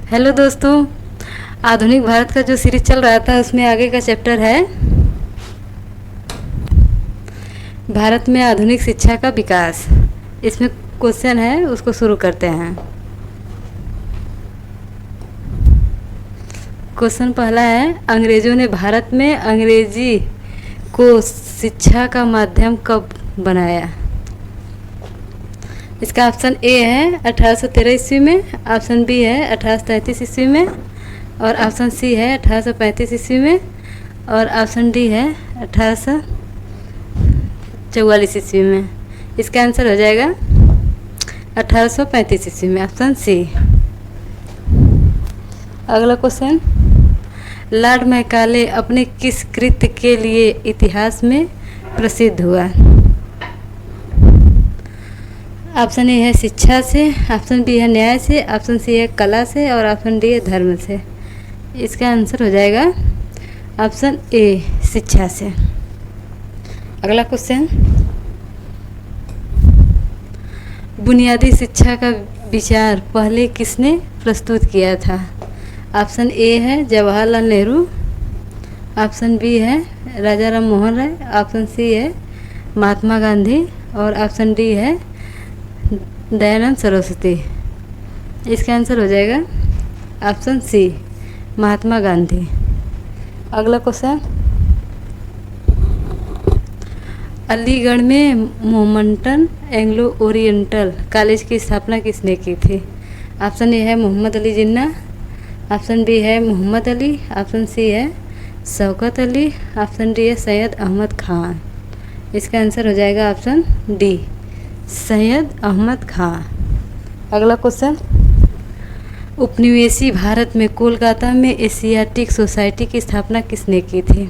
Hello दोस्तों। आधुनिक भारत का जो सीरीज चल रहा था उसमें आगे का चैप्टर है भारत में आधुनिक शिक्षा का विकास। इसमें क्वेश्चन है, उसको शुरू करते हैं। क्वेश्चन पहला है, अंग्रेज़ों ने भारत में अंग्रेजी को शिक्षा का माध्यम कब बनाया? इसका ऑप्शन ए है 1813 ईस्वी में, ऑप्शन बी है 1833 ईस्वी में, और ऑप्शन सी है 1835 ईस्वी में, और ऑप्शन डी है 1844 ईस्वी में। इसका आंसर हो जाएगा 1835 ईस्वी में, ऑप्शन सी। अगला क्वेश्चन, लॉर्ड मैकाले अपने किस कृत्य के लिए इतिहास में प्रसिद्ध हुआ? ऑप्शन ए है शिक्षा से, ऑप्शन बी है न्याय से, ऑप्शन सी है कला से, और ऑप्शन डी है धर्म से। इसका आंसर हो जाएगा ऑप्शन ए, शिक्षा से। अगला क्वेश्चन, बुनियादी शिक्षा का विचार पहले किसने प्रस्तुत किया था? ऑप्शन ए है जवाहरलाल नेहरू, ऑप्शन बी है राजा राम मोहन राय, ऑप्शन सी है महात्मा गांधी, और ऑप्शन डी है दयानंद सरस्वती। इसका आंसर हो जाएगा ऑप्शन सी, महात्मा गांधी। अगला क्वेश्चन, अलीगढ़ में मोहम्मडन एंग्लो ओरिएंटल कॉलेज की स्थापना किसने की थी? ऑप्शन ए है मोहम्मद अली जिन्ना, ऑप्शन बी है मोहम्मद अली, ऑप्शन सी है शौकत अली, ऑप्शन डी है सैयद अहमद खान। इसका आंसर हो जाएगा ऑप्शन डी, सैयद अहमद खान। अगला क्वेश्चन, उपनिवेशी भारत में कोलकाता में एशियाटिक सोसाइटी की स्थापना किसने की थी?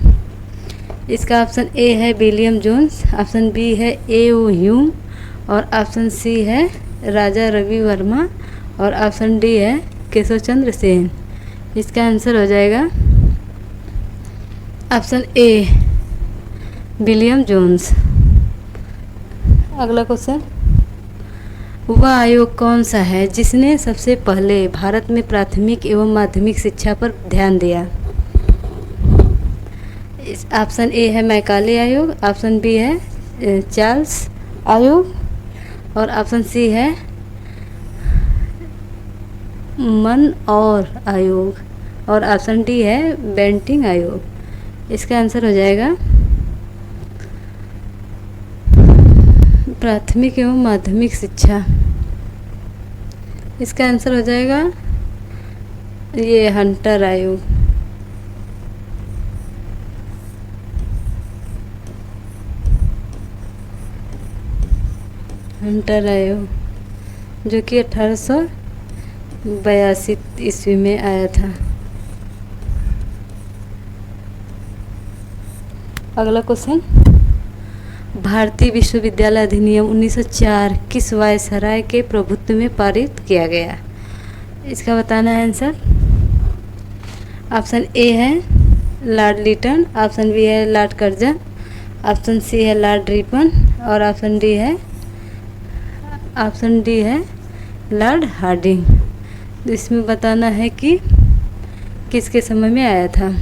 इसका ऑप्शन ए है विलियम जोन्स, ऑप्शन बी है ए ओ ह्यूम, और ऑप्शन सी है राजा रवि वर्मा, और ऑप्शन डी है केशव चंद्र सेन। इसका आंसर हो जाएगा ऑप्शन ए, विलियम जोन्स। अगला क्वेश्चन, वह आयोग कौन सा है जिसने सबसे पहले भारत में प्राथमिक एवं माध्यमिक शिक्षा पर ध्यान दिया? ऑप्शन ए है मैकाले आयोग, ऑप्शन बी है चार्ल्स आयोग, और ऑप्शन सी है मन और आयोग, और ऑप्शन डी है बेंटिंग आयोग। इसका आंसर हो जाएगा प्राथमिक एवं माध्यमिक शिक्षा। इसका आंसर हो जाएगा ये हंटर आयोग। हंटर आयोग जो कि 1882 ईस्वी में आया था। अगला क्वेश्चन, भारतीय विश्वविद्यालय अधिनियम 1904 किस वायसराय के प्रभुत्व में पारित किया गया? इसका बताना है आंसर। ऑप्शन ए है लॉर्ड लिटन, ऑप्शन बी है लॉर्ड कर्जन, ऑप्शन सी है लॉर्ड रिपन, और ऑप्शन डी है लॉर्ड हार्डिंग। तो इसमें बताना है कि किसके समय में आया था।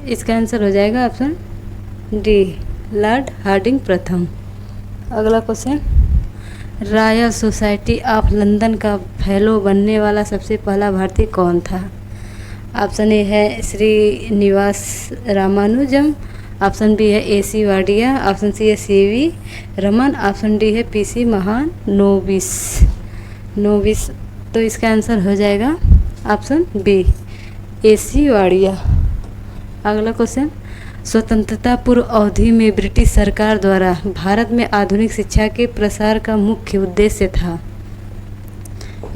इसका आंसर हो जाएगा ऑप्शन डी, लॉर्ड हार्डिंग प्रथम। अगला question, royal society of London का फेलो बनने वाला सबसे पहला भारतीय कौन था? ऑप्शन ए है श्रीनिवास रामानुजम, ऑप्शन बी है ए सी वाडिया, ऑप्शन सी है सी वी रमन, ऑप्शन डी है पी सी महानोबिस। तो इसका आंसर हो जाएगा ऑप्शन बी, ए सी वाडिया। अगला क्वेश्चन, स्वतंत्रता पूर्व अवधि में ब्रिटिश सरकार द्वारा भारत में आधुनिक शिक्षा के प्रसार का मुख्य उद्देश्य था।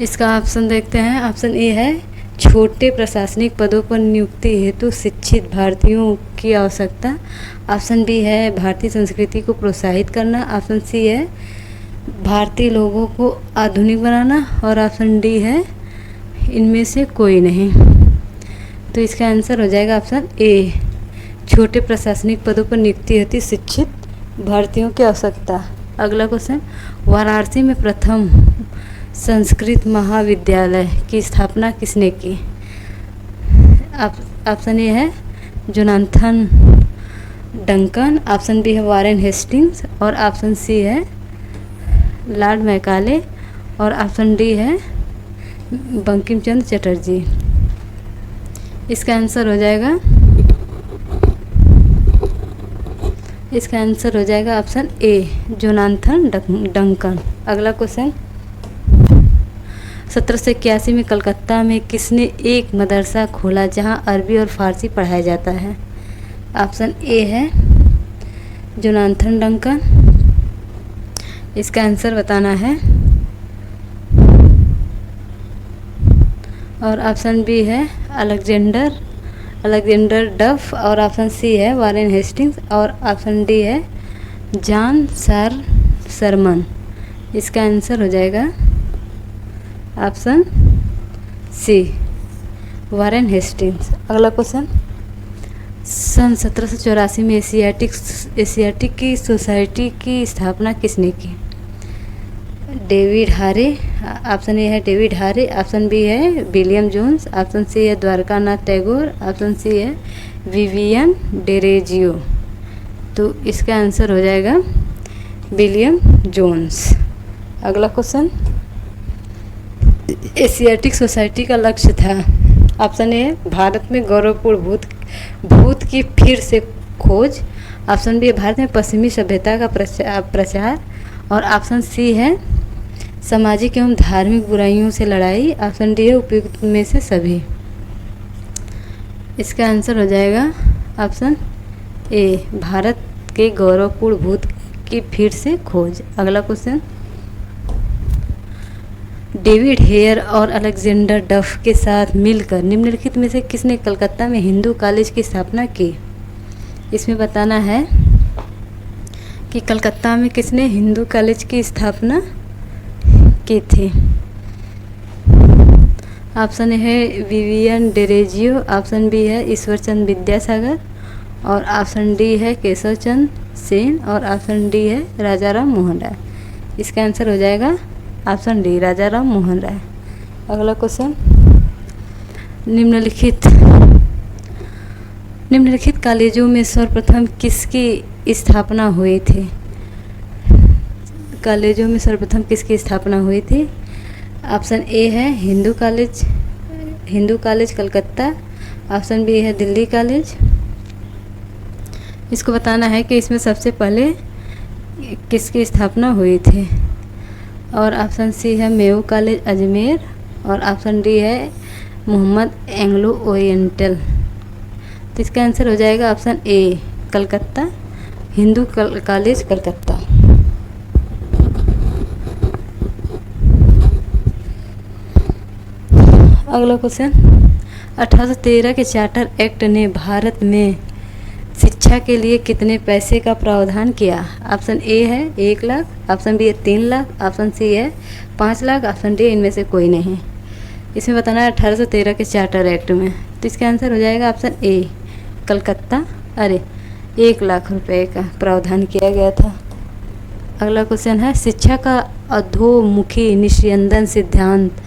इसका ऑप्शन देखते हैं। ऑप्शन ए है छोटे प्रशासनिक पदों पर नियुक्ति हेतु शिक्षित भारतीयों की आवश्यकता, ऑप्शन बी है भारतीय संस्कृति को प्रोत्साहित करना, ऑप्शन सी है भारतीय लोगों को आधुनिक बनाना, और ऑप्शन डी है इनमें से कोई नहीं। तो इसका आंसर हो जाएगा ऑप्शन ए, छोटे प्रशासनिक पदों पर नियुक्ति हेतु शिक्षित भारतीयों की आवश्यकता। अगला क्वेश्चन, वाराणसी में प्रथम संस्कृत महाविद्यालय की स्थापना किसने की? ऑप्शन ए है जोनाथन डंकन, ऑप्शन बी है वारेन हेस्टिंग्स और ऑप्शन सी है लॉर्ड मैकाले और ऑप्शन डी है बंकिम चंद्र चटर्जी। इसका आंसर हो जाएगा ऑप्शन ए जोनाथन डंकन। अगला क्वेश्चन, 1781 में कलकत्ता में किसने एक मदरसा खोला जहां अरबी और फारसी पढ़ाया जाता है? ऑप्शन ए है जोनाथन डंकन, इसका आंसर बताना है, और ऑप्शन बी है अलेक्जेंडर डफ और ऑप्शन सी है वारेन हेस्टिंग्स और ऑप्शन डी है जॉन सरमन। इसका आंसर हो जाएगा ऑप्शन सी वारेन हेस्टिंग्स। अगला क्वेश्चन, सन 1784 में एशियाटिक की सोसाइटी की स्थापना किसने की? डेविड हारे, ऑप्शन ए है डेविड हारे, ऑप्शन बी है विलियम जोन्स, ऑप्शन सी है द्वारकानाथ टैगोर, ऑप्शन सी है विवियन डेरेजियो। तो इसका आंसर हो जाएगा विलियम जोन्स। अगला क्वेश्चन, एशियाटिक सोसाइटी का लक्ष्य था, ऑप्शन ए है भारत में गौरवपूर्ण भूत की फिर से खोज, ऑप्शन बी है भारत में पश्चिमी सभ्यता का प्रचार और ऑप्शन सी है सामाजिक एवं धार्मिक बुराइयों से लड़ाई, ऑप्शन डी है उपयुक्त में से सभी। इसका आंसर हो जाएगा ऑप्शन ए भारत के गौरवपूर्ण भूत की फिर से खोज। अगला क्वेश्चन, डेविड हेयर और अलेक्जेंडर डफ के साथ मिलकर निम्नलिखित में से किसने कलकत्ता में हिंदू कॉलेज की स्थापना की? इसमें बताना है कि कलकत्ता में किसने हिंदू कॉलेज की स्थापना की थी। ऑप्शन ए है विवियन डेरेजियो, ऑप्शन बी है ईश्वरचंद विद्यासागर और ऑप्शन डी है केशव चंद्र सेन और ऑप्शन डी है राजाराम मोहन राय। इसका आंसर हो जाएगा ऑप्शन डी राजाराम मोहन राय। अगला क्वेश्चन, निम्नलिखित कॉलेजों में सर्वप्रथम किसकी स्थापना हुई थी? कॉलेजों में सर्वप्रथम किसकी स्थापना हुई थी? ऑप्शन ए है Hindu College Calcutta, option B है दिल्ली कॉलेज। इसको बताना है कि इसमें सबसे पहले किसकी स्थापना हुई थी और ऑप्शन सी है मेयो कॉलेज अजमेर और ऑप्शन डी है मोहम्मद एंग्लो ओरिएंटल। तो इसका आंसर हो जाएगा ऑप्शन ए कलकत्ता, हिंदू कॉलेज कलकत्ता। अगला क्वेश्चन, 1813 के चार्टर एक्ट ने भारत में शिक्षा के लिए कितने पैसे का प्रावधान किया? ऑप्शन ए है 1 लाख, ऑप्शन बी है 3 लाख, ऑप्शन सी है 5 लाख, ऑप्शन डी इनमें से कोई नहीं। इसमें बताना है 1813 के चार्टर एक्ट में, तो इसका आंसर हो जाएगा ऑप्शन ए कलकत्ता। 1 लाख रुपए का प्रावधान किया गया था। अगला क्वेश्चन है, शिक्षा का अधोमुखी निस्यंदन सिद्धांत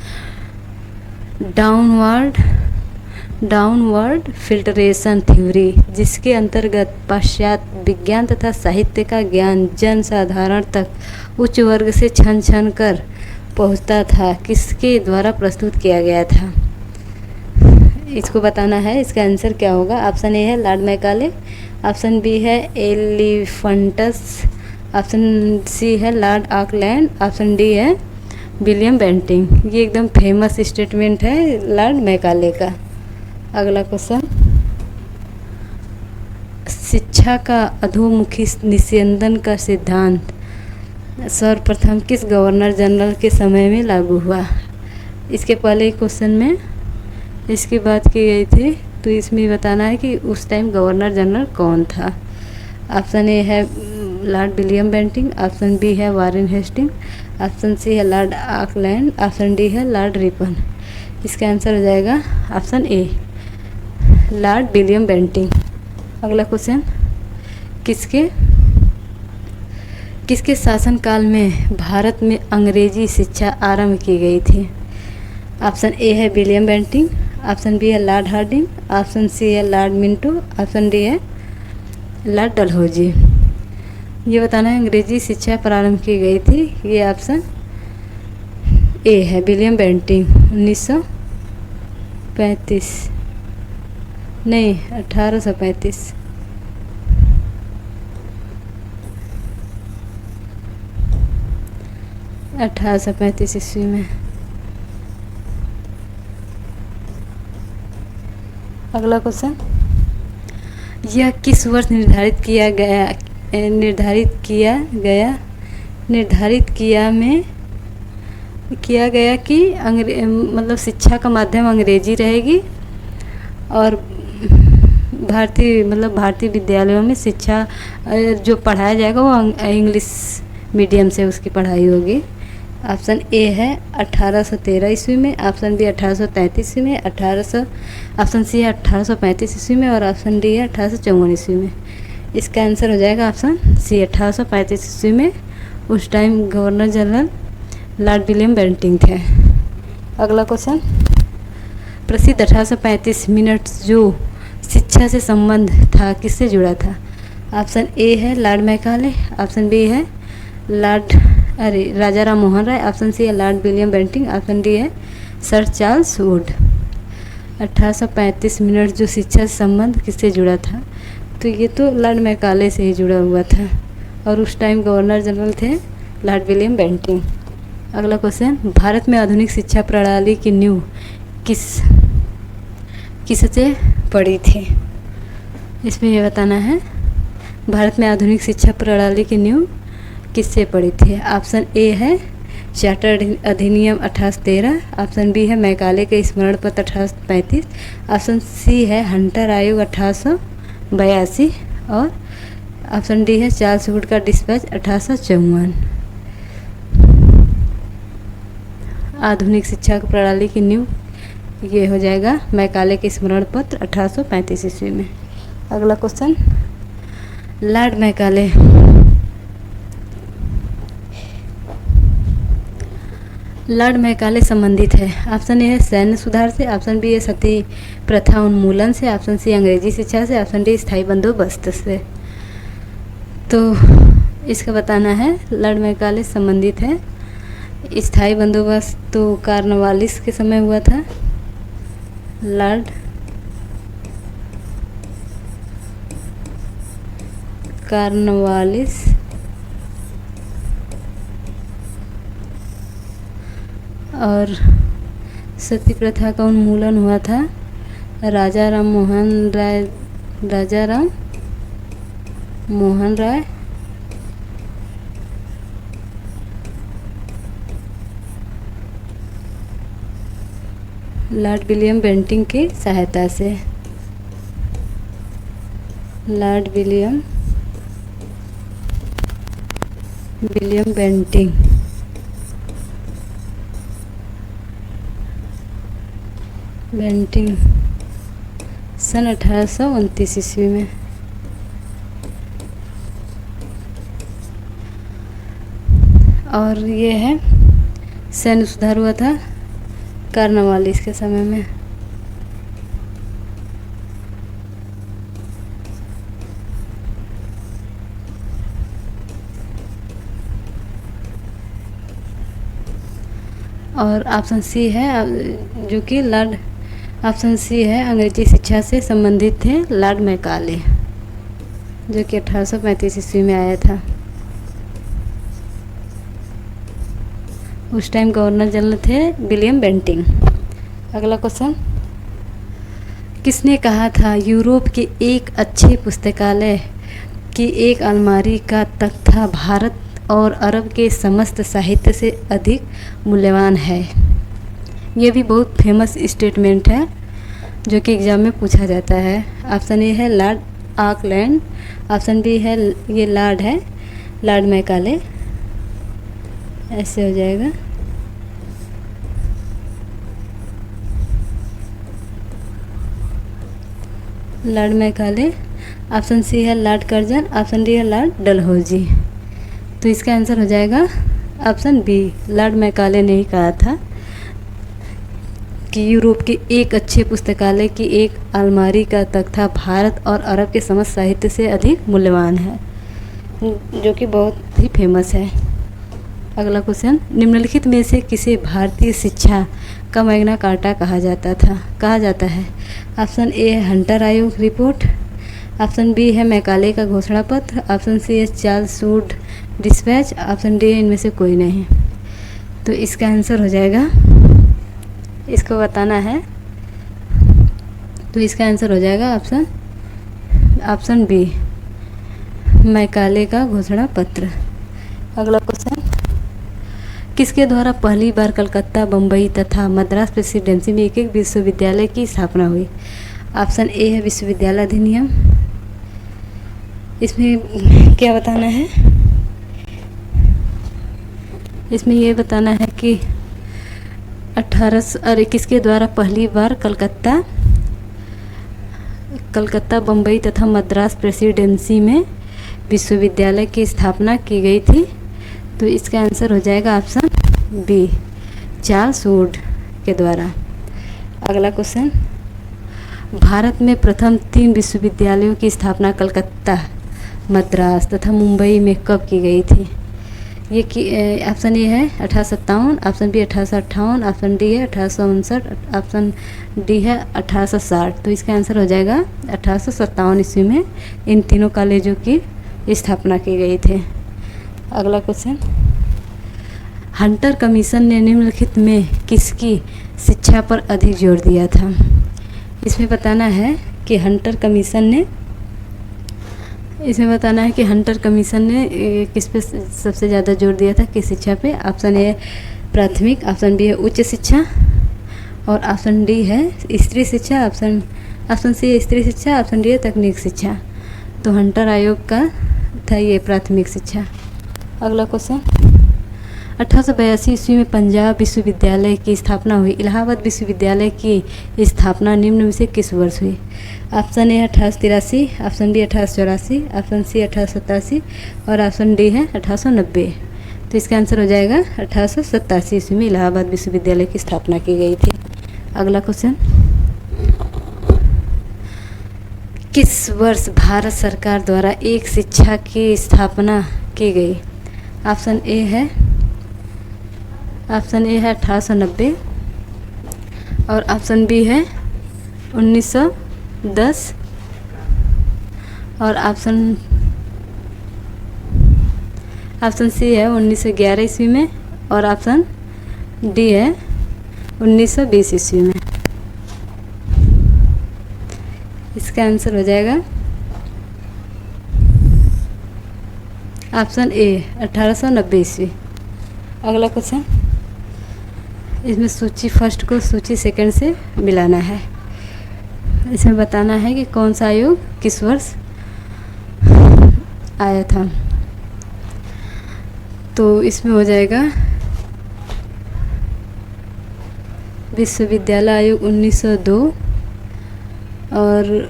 डाउनवर्ड फिल्टरेशन थ्योरी जिसके अंतर्गत पाश्चात्य विज्ञान तथा साहित्य का ज्ञान जन साधारण तक उच्च वर्ग से छन छन कर पहुंचता था, किसके द्वारा प्रस्तुत किया गया था? इसको बताना है, इसका आंसर क्या होगा? ऑप्शन ए है लॉर्ड मैकाले, ऑप्शन बी है एलिफेंटस, ऑप्शन सी है लॉर्ड ऑकलैंड, ऑप्शन डी है विलियम बेंटिंग। ये एकदम फेमस स्टेटमेंट है लॉर्ड मैकाले का। अगला क्वेश्चन, शिक्षा का अधोमुखी निस्यंदन का सिद्धांत सर्वप्रथम किस गवर्नर जनरल के समय में लागू हुआ? इसके पहले क्वेश्चन में इसकी बात की गई थी, तो इसमें बताना है कि उस टाइम गवर्नर जनरल कौन था। ऑप्शन ए है Lord William Bentinck, option B है वारेन हेस्टिंग, ऑप्शन सी है लॉर्ड ऑकलैंड, ऑप्शन डी है लॉर्ड रिपन। इसका आंसर हो जाएगा option A Lord William Bentinck. अगला क्वेश्चन, किसके शासनकाल में भारत में अंग्रेजी शिक्षा आरंभ की गई थी? ऑप्शन ए है विलियम बेंटिंग, ऑप्शन बी है लॉर्ड हार्डिंग, ऑप्शन सी है लॉर्ड मिंटो, ऑप्शन डी है लॉर्ड डलहौजी। ये बताना है अंग्रेजी शिक्षा प्रारंभ की गई थी। ये ऑप्शन ए है विलियम बेंटिंग 1935 नहीं 1835। 1835 ईस्वी में। अगला क्वेश्चन, यह किस वर्ष निर्धारित किया गया कि मतलब शिक्षा का माध्यम अंग्रेजी रहेगी और भारतीय विद्यालयों में शिक्षा जो पढ़ाया जाएगा वो इंग्लिश मीडियम से उसकी पढ़ाई होगी। ऑप्शन ए है 1813 ईस्वी में, ऑप्शन बी 1833 ईस्वी में, ऑप्शन सी है 1835 ईस्वी में और ऑप्शन डी है 1854 ईस्वी में। इसका आंसर हो जाएगा ऑप्शन सी 1835 ईस्वी में। उस time governor general Lord William Bentinck थे। अगला क्वेश्चन, प्रसिद्ध 1835 मिनट्स जो शिक्षा से संबंध था किससे जुड़ा था? ऑप्शन ए है लॉर्ड मैकाले, ऑप्शन बी है राजा राम मोहन राय, ऑप्शन सी है Lord William Bentinck, option D है सर चार्ल्स वुड। 1835 मिनट जो शिक्षा से संबंध किससे जुड़ा था? तो ये तो लॉर्ड मैकाले से ही जुड़ा हुआ था और उस टाइम गवर्नर जनरल थे लॉर्ड विलियम बेंटिंग। अगला क्वेश्चन, भारत में आधुनिक शिक्षा प्रणाली की नींव किससे पड़ी थी? इसमें ये बताना है भारत में आधुनिक शिक्षा प्रणाली की नींव किससे पड़ी थी? ऑप्शन ए है चार्टर अधिनियम 1813, ऑप्शन बी है मैकाले के स्मरण पत्र 1835, ऑप्शन सी है हंटर आयोग 1882 और ऑप्शन डी है चार्ल्स वुड का डिस्पैच 1854। आधुनिक शिक्षा प्रणाली की नींव ये हो जाएगा मैकाले के स्मरण पत्र 1835 ईस्वी में। अगला क्वेश्चन, लॉर्ड मैकाले संबंधित है। ऑप्शन ए है सैन्य सुधार से, ऑप्शन बी है सती प्रथा उन्मूलन से, ऑप्शन सी अंग्रेजी शिक्षा से, ऑप्शन डी स्थायी बंदोबस्त से। तो इसका बताना है लॉर्ड मैकाले संबंधित है। स्थायी बंदोबस्त तो कार्नवालिस के समय हुआ था। लॉर्ड कार्नवालिस और सती प्रथा का उन्मूलन हुआ था राजा राम मोहन राय लॉर्ड विलियम बेंटिंग की सहायता से। लॉर्ड विलियम बेंटिंग सन 1829 ईस्वी में। और ये है सैन्य सुधार हुआ था कार्नवालिस के समय में। और ऑप्शन सी है जो कि ऑप्शन सी है अंग्रेजी शिक्षा से संबंधित थे लॉर्ड मैकाले जो कि 1835 ईस्वी में आया था। उस टाइम गवर्नर जनरल थे विलियम बेंटिंग। अगला क्वेश्चन, किसने कहा था यूरोप के एक अच्छे पुस्तकालय की एक अलमारी का तख्ता भारत और अरब के समस्त साहित्य से अधिक मूल्यवान है? ये भी बहुत फेमस स्टेटमेंट है जो कि एग्ज़ाम में पूछा जाता है। ऑप्शन ए है लॉर्ड ऑकलैंड, ऑप्शन बी है ये लॉर्ड मैकाले। ऐसे हो जाएगा। लॉर्ड मैकाले, ऑप्शन सी है लॉर्ड कर्जन, ऑप्शन डी है लॉर्ड डलहौजी। तो इसका आंसर हो जाएगा ऑप्शन बी, लॉर्ड मैकाले ने ही कहा था कि यूरोप के एक अच्छे पुस्तकालय की एक अलमारी का तख्ता भारत और अरब के समस्त साहित्य से अधिक मूल्यवान है, जो कि बहुत ही फेमस है। अगला क्वेश्चन, निम्नलिखित में से किसे भारतीय शिक्षा का मैग्ना कार्टा कहा जाता है? ऑप्शन ए है हंटर आयोग रिपोर्ट, ऑप्शन बी है मैकाले का घोषणा पत्र, ऑप्शन सी है Charles Wood dispatch, option D है इनमें से कोई नहीं। तो इसका आंसर हो जाएगा, इसको बताना है, तो इसका आंसर हो जाएगा ऑप्शन बी, मैकाले का घोषणा पत्र। अगला क्वेश्चन, किसके द्वारा पहली बार कलकत्ता, बम्बई तथा मद्रास प्रेसिडेंसी में एक एक विश्वविद्यालय की स्थापना हुई? ऑप्शन ए है विश्वविद्यालय अधिनियम। इसमें क्या बताना है? इसमें ये बताना है कि किसके द्वारा पहली बार कलकत्ता, बम्बई तथा मद्रास प्रेसिडेंसी में विश्वविद्यालय की स्थापना की गई थी? तो इसका आंसर हो जाएगा ऑप्शन बी, चार्ल्स वुड के द्वारा। अगला क्वेश्चन, भारत में प्रथम 3 विश्वविद्यालयों की स्थापना कलकत्ता, मद्रास तथा मुंबई में कब की गई थी? ये कि ऑप्शन ए है 1857, ऑप्शन बी 1858, ऑप्शन डी है 1859, ऑप्शन डी है 1860। तो इसका आंसर हो जाएगा 1857 ईस्वी में इन तीनों कॉलेजों की स्थापना की गई थी। अगला क्वेश्चन, हंटर कमीशन ने निम्नलिखित में किसकी शिक्षा पर अधिक जोर दिया था? इसमें बताना है कि हंटर कमीशन ने किस पे सबसे ज़्यादा जोर दिया था, किस शिक्षा पे? ऑप्शन ए प्राथमिक, ऑप्शन बी है उच्च शिक्षा, और ऑप्शन डी है स्त्री शिक्षा, ऑप्शन सी है स्त्री शिक्षा, ऑप्शन डी है तकनीक शिक्षा। तो हंटर आयोग का था ये प्राथमिक शिक्षा। अगला क्वेश्चन, 1882 ईस्वी में पंजाब विश्वविद्यालय की स्थापना हुई। इलाहाबाद विश्वविद्यालय की स्थापना निम्न में से किस वर्ष हुई? Option A 1883, option B 1884, option C 1887 और ऑप्शन डी है 1890। तो इसका आंसर हो जाएगा 1887 ईस्वी में इलाहाबाद विश्वविद्यालय की स्थापना की गई थी। अगला क्वेश्चन, किस वर्ष भारत सरकार द्वारा एक शिक्षा की स्थापना की गई? ऑप्शन ए है 1890 और ऑप्शन बी है 1910 और ऑप्शन सी है 1911 ईस्वी में और ऑप्शन डी है 1920 ईस्वी में। इसका आंसर हो जाएगा ऑप्शन ए 1890 ईस्वी। अगला क्वेश्चन, इसमें सूची फर्स्ट को सूची सेकंड से मिलाना है। इसमें बताना है कि कौन सा आयोग किस वर्ष आया था। तो इसमें हो जाएगा विश्वविद्यालय आयोग 1902 और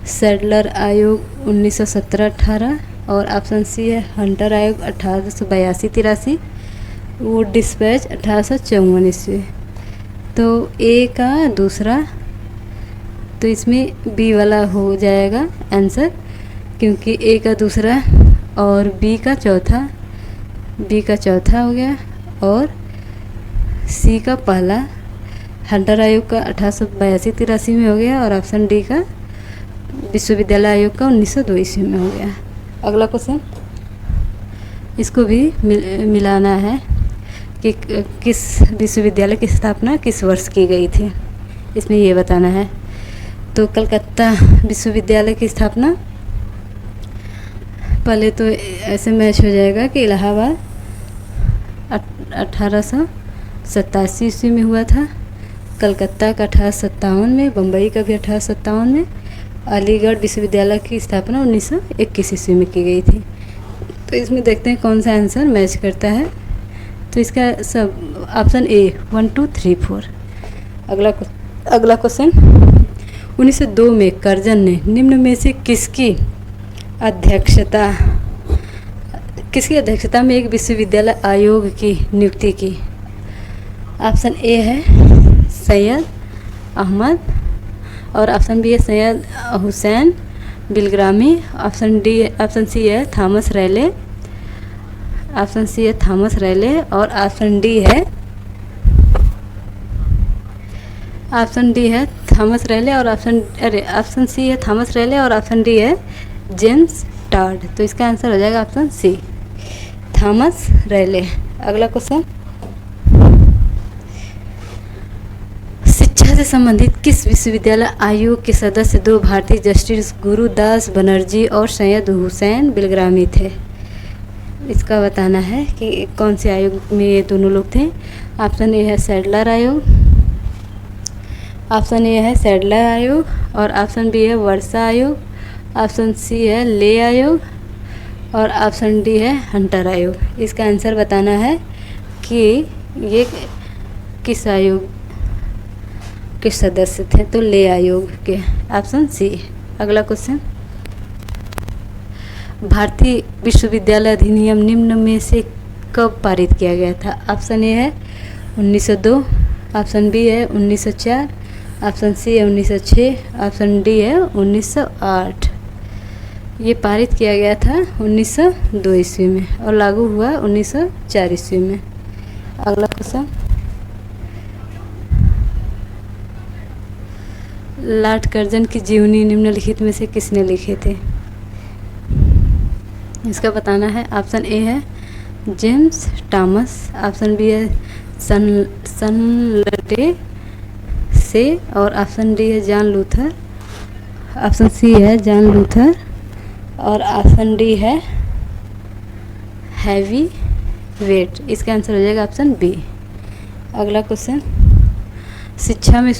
सैडलर आयोग 1917-18 और ऑप्शन सी है हंटर आयोग 1882-83, वो डिस्पैच 1854 ईस्वी। तो ए का दूसरा, तो इसमें बी वाला हो जाएगा आंसर, क्योंकि ए का दूसरा और बी का चौथा हो गया और सी का पहला हंटर आयोग का 1882-83 में हो गया और ऑप्शन डी का विश्वविद्यालय आयोग का 1902 ईस्वी में हो गया। अगला क्वेश्चन, इसको भी मिलाना है कि किस विश्वविद्यालय की स्थापना किस वर्ष की गई थी, इसमें ये बताना है। तो कलकत्ता विश्वविद्यालय की स्थापना पहले तो ऐसे मैच हो जाएगा कि इलाहाबाद 1887 ईस्वी में हुआ था, कलकत्ता का 1857 में, बम्बई का भी 1857 में, अलीगढ़ विश्वविद्यालय की स्थापना 1921 ईस्वी में की गई थी। तो इसमें देखते हैं कौन सा आंसर मैच करता है। तो इसका सब ऑप्शन ए 1 2 3 4। अगला क्वेश्चन, 1902 में कर्जन ने निम्न में से किसकी अध्यक्षता किसकी अध्यक्षता में एक विश्वविद्यालय आयोग की नियुक्ति की? ऑप्शन ए है सैयद अहमद और ऑप्शन बी है सैयद हुसैन बिलग्रामी, ऑप्शन सी है थॉमस रैले, ऑप्शन सी है थॉमस रैले और ऑप्शन डी है थॉमस रैले और ऑप्शन सी है थॉमस रैले और ऑप्शन डी है जेम्स टॉड। तो इसका आंसर हो जाएगा ऑप्शन सी थॉमस रैले। अगला क्वेश्चन, शिक्षा से संबंधित किस विश्वविद्यालय आयोग के सदस्य दो भारतीय जस्टिस गुरुदास बनर्जी और सैयद हुसैन बिलग्रामी थे? इसका बताना है कि कौन से आयोग में ये दोनों लोग थे। ऑप्शन ए है सैडलर आयोग, ऑप्शन ए है सैडलर आयोग और ऑप्शन बी है वर्षा आयोग, ऑप्शन सी है ले आयोग और ऑप्शन डी है हंटर आयोग। इसका आंसर बताना है कि ये किस आयोग के सदस्य थे, तो ले आयोग के, ऑप्शन सी। अगला क्वेश्चन, भारतीय विश्वविद्यालय अधिनियम निम्न में से कब पारित किया गया था? ऑप्शन ए है 1902, ऑप्शन बी है 1904, ऑप्शन सी है 1906, ऑप्शन डी है 1908। ये पारित किया गया था 1902 ईस्वी में और लागू हुआ 1904 ईस्वी में। अगला क्वेश्चन, लॉर्ड कर्जन की जीवनी निम्नलिखित में से किसने लिखे थे? इसका बताना है। ऑप्शन ए है जेम्स टॉमस, ऑप्शन बी है सनलटे से और ऑप्शन डी है जॉन लूथर, ऑप्शन सी है जॉन लूथर और ऑप्शन डी है हैवी वेट। इसका आंसर हो जाएगा ऑप्शन बी। अगला क्वेश्चन, शिक्षा में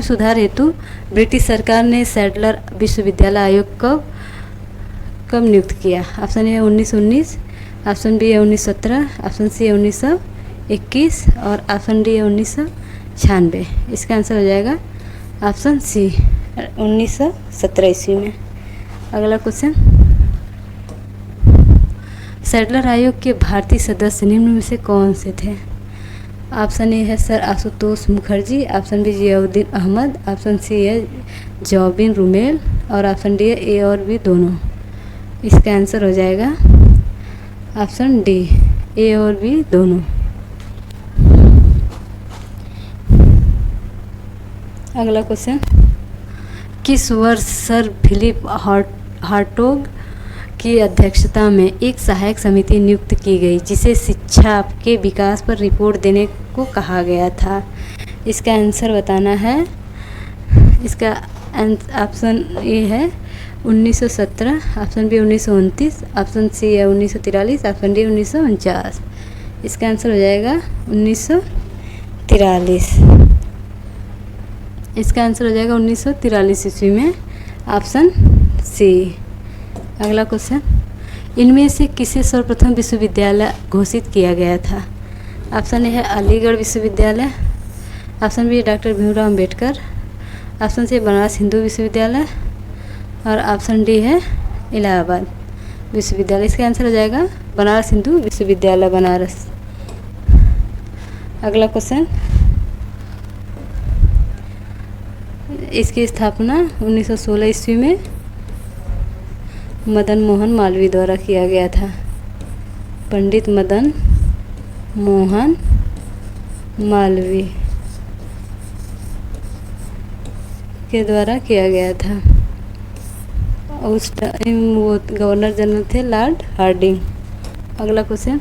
सुधार हेतु ब्रिटिश सरकार ने सैडलर विश्वविद्यालय आयोग कब नियुक्त किया? ऑप्शन ए है 1919, ऑप्शन बी है 1917, ऑप्शन सी है 1921 और ऑप्शन डी है 1996। इसका आंसर हो जाएगा ऑप्शन सी 1917 ईस्वी में। अगला क्वेश्चन, सैडलर आयोग के भारतीय सदस्य निम्न में से कौन से थे? ऑप्शन ए है Sir Ashutosh Mukherjee, option B Ziauddin Ahmad, option C है जॉबिन रुमेल और ऑप्शन डी है ए और बी दोनों। इसका आंसर हो जाएगा ऑप्शन डी ए और बी दोनों। अगला क्वेश्चन, किस वर्ष सर फिलिप हार्टोग की अध्यक्षता में एक सहायक समिति नियुक्त की गई जिसे शिक्षा के विकास पर रिपोर्ट देने को कहा गया था? इसका आंसर बताना है। इसका ऑप्शन ए है 1917, ऑप्शन बी 1929, ऑप्शन सी है 1943, ऑप्शन डी 1949। इसका आंसर हो जाएगा 1943। इसका आंसर हो जाएगा 1943 ईस्वी में, ऑप्शन सी। अगला क्वेश्चन, इनमें से किसे सर्वप्रथम विश्वविद्यालय घोषित किया गया था? ऑप्शन ए है अलीगढ़ विश्वविद्यालय, option B doctor Bhimrao Ambedkar, option C Banaras Hindu विश्वविद्यालय और ऑप्शन डी है इलाहाबाद विश्वविद्यालय। इसका आंसर हो जाएगा बनारस हिंदू विश्वविद्यालय बनारस। अगला क्वेश्चन, इसकी स्थापना 1916 ईस्वी में मदन मोहन मालवीय द्वारा किया गया था। पंडित मदन मोहन मालवीय के द्वारा किया गया था। उस टाइम वो गवर्नर जनरल थे लॉर्ड हार्डिंग। अगला क्वेश्चन,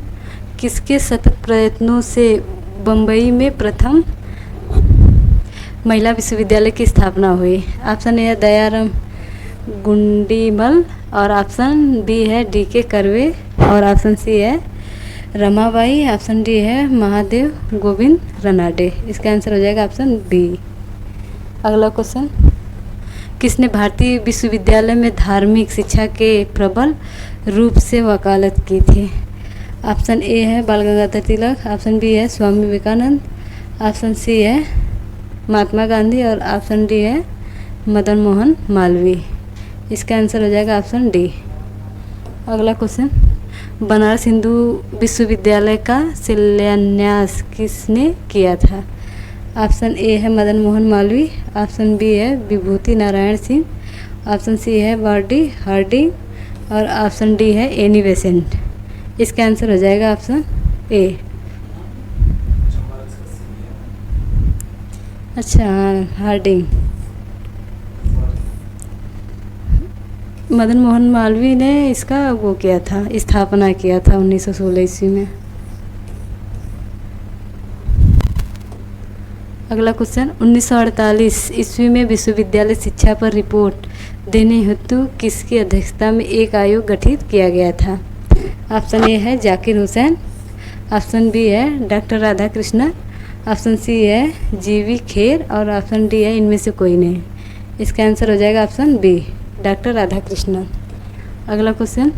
किसके सतत प्रयत्नों से बम्बई में प्रथम महिला विश्वविद्यालय की स्थापना हुई? ऑप्शन ए है दयाराम गुंडीमल और ऑप्शन बी है डी.के. कर्वे और ऑप्शन सी है रमाबाई, ऑप्शन डी है महादेव गोविंद रनाडे। इसका आंसर हो जाएगा ऑप्शन बी। अगला क्वेश्चन, किसने भारतीय विश्वविद्यालय में धार्मिक शिक्षा के प्रबल रूप से वकालत की थी? ऑप्शन ए है बाल गंगाधर तिलक, ऑप्शन बी है स्वामी विवेकानंद, ऑप्शन सी है महात्मा गांधी और ऑप्शन डी है मदन मोहन मालवीय। इसका आंसर हो जाएगा ऑप्शन डी। अगला क्वेश्चन, बनारस हिंदू विश्वविद्यालय का शिलान्यास किसने किया था? ऑप्शन ए है मदन मोहन मालवीय, ऑप्शन बी है विभूति नारायण सिंह, ऑप्शन सी है वाडी हार्डिंग और ऑप्शन डी है एनी बेसेंट। इसका आंसर हो जाएगा ऑप्शन ए। अच्छा, हार्डिंग। मदन मोहन मालवीय ने इसका वो किया था, स्थापना किया था 1916 ईस्वी में। अगला क्वेश्चन, 1948 ईस्वी में विश्वविद्यालय शिक्षा पर रिपोर्ट देने हेतु किसकी अध्यक्षता में एक आयोग गठित किया गया था? ऑप्शन ए है जाकिर हुसैन, ऑप्शन बी है doctor Radha Krishnan, option C है जीवी खेर और ऑप्शन डी है इनमें से कोई नहीं। इसका आंसर हो जाएगा option B, doctor Radha Krishnan. अगला क्वेश्चन,